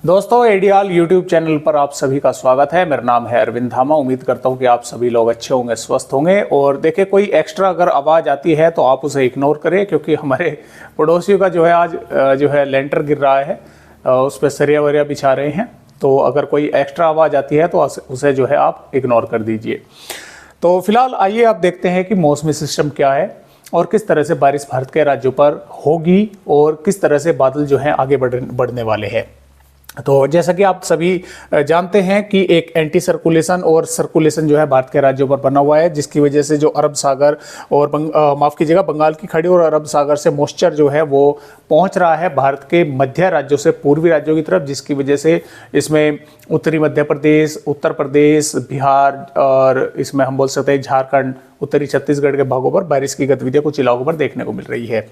दोस्तों एडियाल YouTube channel पर आप सभी का स्वागत है। मेरा नाम है अरविंद धामा। उम्मीद करता हूं कि आप सभी लोग अच्छे होंगे, स्वस्थ होंगे। और देखिए, कोई एक्स्ट्रा अगर आवाज़ आती है तो आप उसे इग्नोर करें, क्योंकि हमारे पड़ोसियों का जो है आज जो है लेंटर गिर रहा है, उस पर सरिया वरिया बिछा रहे हैं। तो अगर कोई एक्स्ट्रा आवाज़ आती है तो उसे जो है आप इग्नोर कर दीजिए। तो फिलहाल आइए आप देखते हैं कि मौसमी सिस्टम क्या है और किस तरह से बारिश भारत के राज्यों पर होगी और किस तरह से बादल जो हैं आगे बढ़ने वाले हैं। तो जैसा कि आप सभी जानते हैं कि एक एंटी सर्कुलेशन और सर्कुलेशन जो है भारत के राज्यों पर बना हुआ है, जिसकी वजह से जो अरब सागर और माफ़ कीजिएगा बंगाल की खाड़ी और अरब सागर से मॉइस्चर जो है वो पहुंच रहा है भारत के मध्य राज्यों से पूर्वी राज्यों की तरफ, जिसकी वजह से इसमें उत्तरी मध्य प्रदेश, उत्तर प्रदेश, बिहार और इसमें हम बोल सकते हैं झारखंड, उत्तरी छत्तीसगढ़ के भागों पर बारिश की गतिविधियां कुछ इलाकों पर देखने को मिल रही है।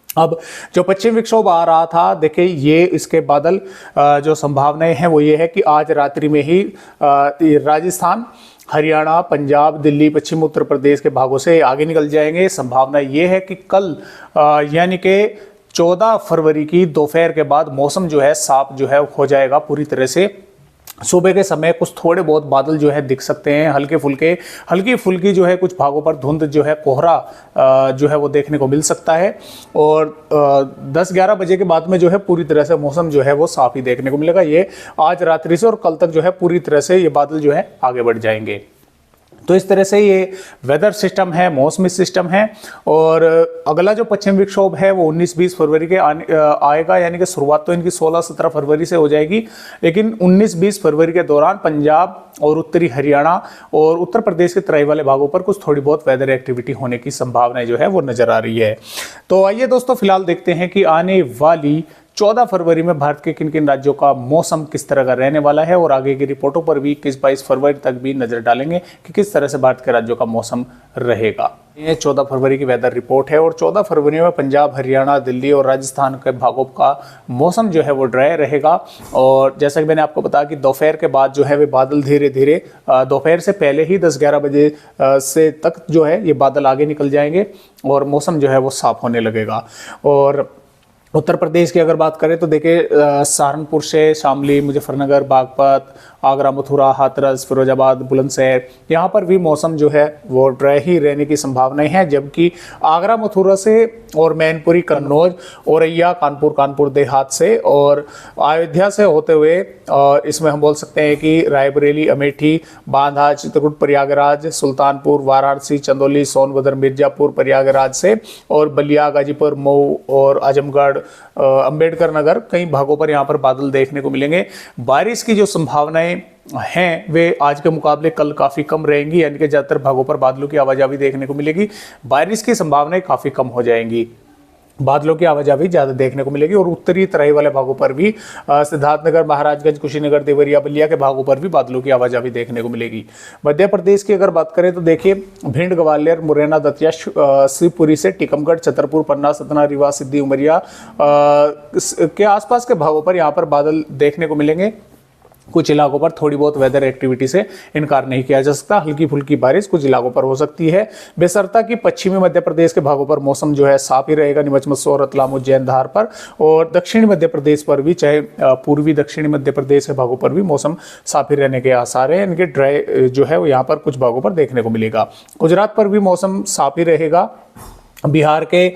अब जो पश्चिम विक्षोभ आ रहा था, देखिए ये इसके बादल जो संभावनाएं हैं वो ये है कि आज रात्रि में ही राजस्थान, हरियाणा, पंजाब, दिल्ली, पश्चिम उत्तर प्रदेश के भागों से आगे निकल जाएंगे। संभावना ये है कि कल यानी कि 14 फरवरी की दोपहर के बाद मौसम जो है साफ जो है हो जाएगा पूरी तरह से। सुबह के समय कुछ थोड़े बहुत बादल जो है दिख सकते हैं, हल्की फुल्की जो है कुछ भागों पर धुंध जो है, कोहरा जो है वो देखने को मिल सकता है। और 10-11 बजे के बाद में जो है पूरी तरह से मौसम जो है वो साफ ही देखने को मिलेगा। ये आज रात्रि से और कल तक जो है पूरी तरह से ये बादल जो है आगे बढ़ जाएंगे। तो इस तरह से ये वेदर सिस्टम है, मौसमी सिस्टम है। और अगला जो पश्चिम विक्षोभ है वो 19-20 फरवरी के आएगा, यानी कि शुरुआत तो इनकी 16-17 फरवरी से हो जाएगी, लेकिन 19-20 फरवरी के दौरान पंजाब और उत्तरी हरियाणा और उत्तर प्रदेश के तराई वाले भागों पर कुछ थोड़ी बहुत वेदर एक्टिविटी होने की संभावनाएं जो है वो नजर आ रही है। तो आइए दोस्तों फिलहाल देखते हैं कि आने वाली 14 फरवरी में भारत के किन किन राज्यों का मौसम किस तरह का रहने वाला है, और आगे की रिपोर्टों पर भी 21-22 फरवरी तक भी नजर डालेंगे कि किस तरह से भारत के राज्यों का मौसम रहेगा। ये 14 फरवरी की वेदर रिपोर्ट है और 14 फरवरी में पंजाब, हरियाणा, दिल्ली और राजस्थान के भागों का मौसम जो है वो ड्राई रहेगा। और जैसा कि मैंने आपको बताया कि दोपहर के बाद जो है वे बादल धीरे धीरे दोपहर से पहले ही 10-11 बजे से तक जो है ये बादल आगे निकल जाएंगे और मौसम जो है वो साफ होने लगेगा। और उत्तर प्रदेश की अगर बात करें तो देखिए, सहारनपुर से शामली, मुजफ्फरनगर, बागपत, आगरा, मथुरा, हाथरस, फिरोजाबाद, बुलंदशहर, यहाँ पर भी मौसम जो है वो ड्राई ही रहने की संभावनाएं हैं। जबकि आगरा, मथुरा से और मैनपुरी, कन्नौज, औरैया, कानपुर देहात से और अयोध्या से होते हुए, और इसमें हम बोल सकते हैं कि रायबरेली, अमेठी, बांदा, चित्रकूट, प्रयागराज, सुल्तानपुर, वाराणसी, चंदौली, सोनभद्र, मिर्जापुर, प्रयागराज से और बलिया, गाजीपुर, मऊ और आजमगढ़, अंबेडकर नगर, कई भागों पर यहाँ पर बादल देखने को मिलेंगे। बारिश की जो संभावनाएं हैं वे आज के मुकाबले कल काफ़ी कम रहेंगी, यानी कि ज़्यादातर भागों पर बादलों की आवाजाही देखने को मिलेगी। बारिश की संभावनाएं काफ़ी कम हो जाएंगी, बादलों की आवाजाही ज़्यादा देखने को मिलेगी। और उत्तरी तराई वाले भागों पर भी सिद्धार्थनगर, महाराजगंज, कुशीनगर, देवरिया, बलिया के भागों पर भी बादलों की आवाजाही देखने को मिलेगी। मध्य प्रदेश की अगर बात करें तो देखिए, भिंड, ग्वालियर, मुरैना, दतिया, शिवपुरी से टीकमगढ़, छतरपुर, पन्ना, सतना, रीवा, सिद्धी, उमरिया के आसपास के भागों पर यहाँ पर बादल देखने को मिलेंगे। कुछ इलाकों पर थोड़ी बहुत वेदर एक्टिविटी से इनकार नहीं किया जा सकता। हल्की फुल्की बारिश कुछ इलाकों पर हो सकती है, बेशर्ता कि पश्चिमी मध्य प्रदेश के भागों पर मौसम जो है साफ ही रहेगा, नीमच, मंदसौर, रतलाम, उज्जैन, धार पर। और दक्षिणी मध्य प्रदेश पर भी, चाहे पूर्वी दक्षिणी मध्य प्रदेश के भागों पर भी मौसम साफ ही रहने के आसार है। इनके ड्राई जो है वो यहाँ पर कुछ भागों पर देखने को मिलेगा। गुजरात पर भी मौसम साफ ही रहेगा। बिहार के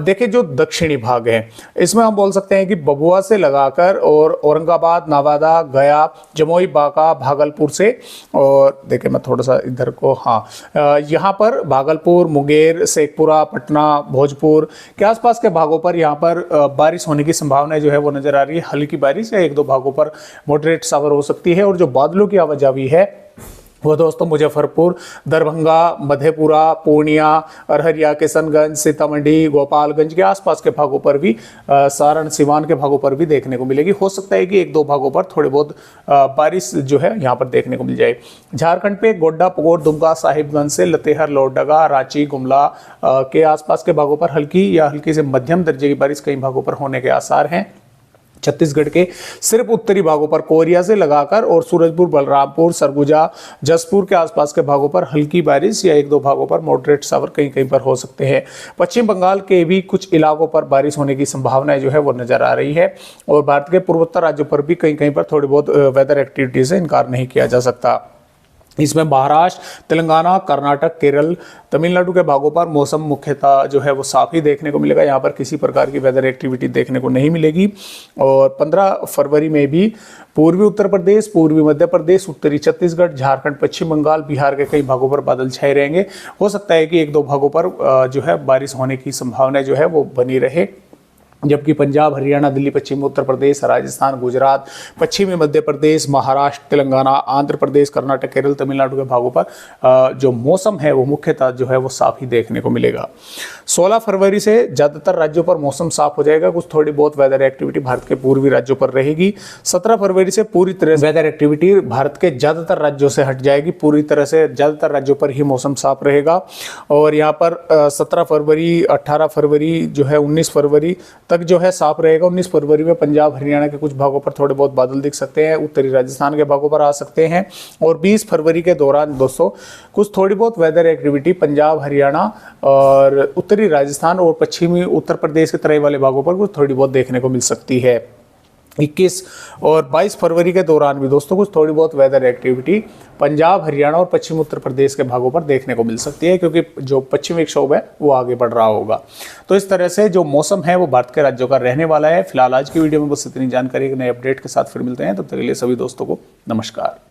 देखिए जो दक्षिणी भाग है, इसमें हम बोल सकते हैं कि बबुआ से लगाकर और औरंगाबाद, नवादा, गया, जमुई, बांका, भागलपुर से, और देखिए मैं थोड़ा सा इधर को, यहाँ पर भागलपुर, मुंगेर, शेखपुरा, पटना, भोजपुर के आसपास के भागों पर यहाँ पर बारिश होने की संभावना जो है वो नजर आ रही है। हल्की बारिश या 1-2 भागों पर मॉडरेट शावर हो सकती है। और जो बादलों की आवाजाही है वो दोस्तों मुजफ्फरपुर, दरभंगा, मधेपुरा, पूर्णिया, अररिया, किशनगंज, सीतामढ़ी, गोपालगंज के आसपास के भागों पर भी, सारण, सिवान के भागों पर भी देखने को मिलेगी। हो सकता है कि 1-2 भागों पर थोड़ी बहुत बारिश जो है यहाँ पर देखने को मिल जाए। झारखंड पे गोड्डा, पगोर, दुमका, साहिबगंज से लतेहर, लोहरदगा, रांची, गुमला के आसपास के भागों पर हल्की या हल्की से मध्यम दर्जे की बारिश कई भागों पर होने के आसार हैं। छत्तीसगढ़ के सिर्फ उत्तरी भागों पर कोरिया से लगाकर और सूरजपुर, बलरामपुर, सरगुजा, जसपुर के आसपास के भागों पर हल्की बारिश या 1-2 भागों पर मॉडरेट शावर कहीं कहीं पर हो सकते हैं। पश्चिम बंगाल के भी कुछ इलाकों पर बारिश होने की संभावना जो है वो नजर आ रही है और भारत के पूर्वोत्तर राज्यों पर भी कहीं कहीं पर थोड़ी बहुत वेदर एक्टिविटीज से इनकार नहीं किया जा सकता। इसमें महाराष्ट्र, तेलंगाना, कर्नाटक, केरल, तमिलनाडु के भागों पर मौसम मुख्यतः जो है वो साफ ही देखने को मिलेगा। यहाँ पर किसी प्रकार की वेदर एक्टिविटी देखने को नहीं मिलेगी। और 15 फरवरी में भी पूर्वी उत्तर प्रदेश, पूर्वी मध्य प्रदेश, उत्तरी छत्तीसगढ़, झारखंड, पश्चिम बंगाल, बिहार के कई भागों पर बादल छाए रहेंगे। हो सकता है कि 1-2 भागों पर जो है बारिश होने की संभावना जो है वो बनी रहे, जबकि पंजाब, हरियाणा, दिल्ली, पश्चिमी उत्तर प्रदेश, राजस्थान, गुजरात, पश्चिमी मध्य प्रदेश, महाराष्ट्र, तेलंगाना, आंध्र प्रदेश, कर्नाटक, केरल, तमिलनाडु के भागों पर जो मौसम है वो मुख्यतः जो है वो साफ ही देखने को मिलेगा। 16 फरवरी से ज़्यादातर राज्यों पर मौसम साफ हो जाएगा। कुछ थोड़ी बहुत वेदर एक्टिविटी भारत के पूर्वी राज्यों पर रहेगी। 17 फरवरी से पूरी तरह से वेदर एक्टिविटी भारत के ज़्यादातर राज्यों से हट जाएगी। पूरी तरह से ज़्यादातर राज्यों पर ही मौसम साफ रहेगा। और यहाँ पर 17 फरवरी, 18 फरवरी जो है 19 फरवरी तक जो है साफ रहेगा। 19 फरवरी में पंजाब, हरियाणा के कुछ भागों पर थोड़े बहुत बादल दिख सकते हैं, उत्तरी राजस्थान के भागों पर आ सकते हैं। और 20 फरवरी के दौरान दोस्तों कुछ थोड़ी बहुत वेदर एक्टिविटी पंजाब, हरियाणा और उत्तरी राजस्थान और पश्चिमी उत्तर प्रदेश के तराई वाले भागों पर कुछ थोड़ी बहुत देखने को मिल सकती है। 21 और 22 फरवरी के दौरान भी दोस्तों कुछ थोड़ी बहुत वेदर एक्टिविटी पंजाब, हरियाणा और पश्चिम उत्तर प्रदेश के भागों पर देखने को मिल सकती है, क्योंकि जो पश्चिमी विक्षोभ है वो आगे बढ़ रहा होगा। तो इस तरह से जो मौसम है वो भारत के राज्यों का रहने वाला है। फिलहाल आज की वीडियो में बस इतनी जानकारी, एक नए अपडेट के साथ फिर मिलते हैं। तब तक के लिए सभी दोस्तों को नमस्कार।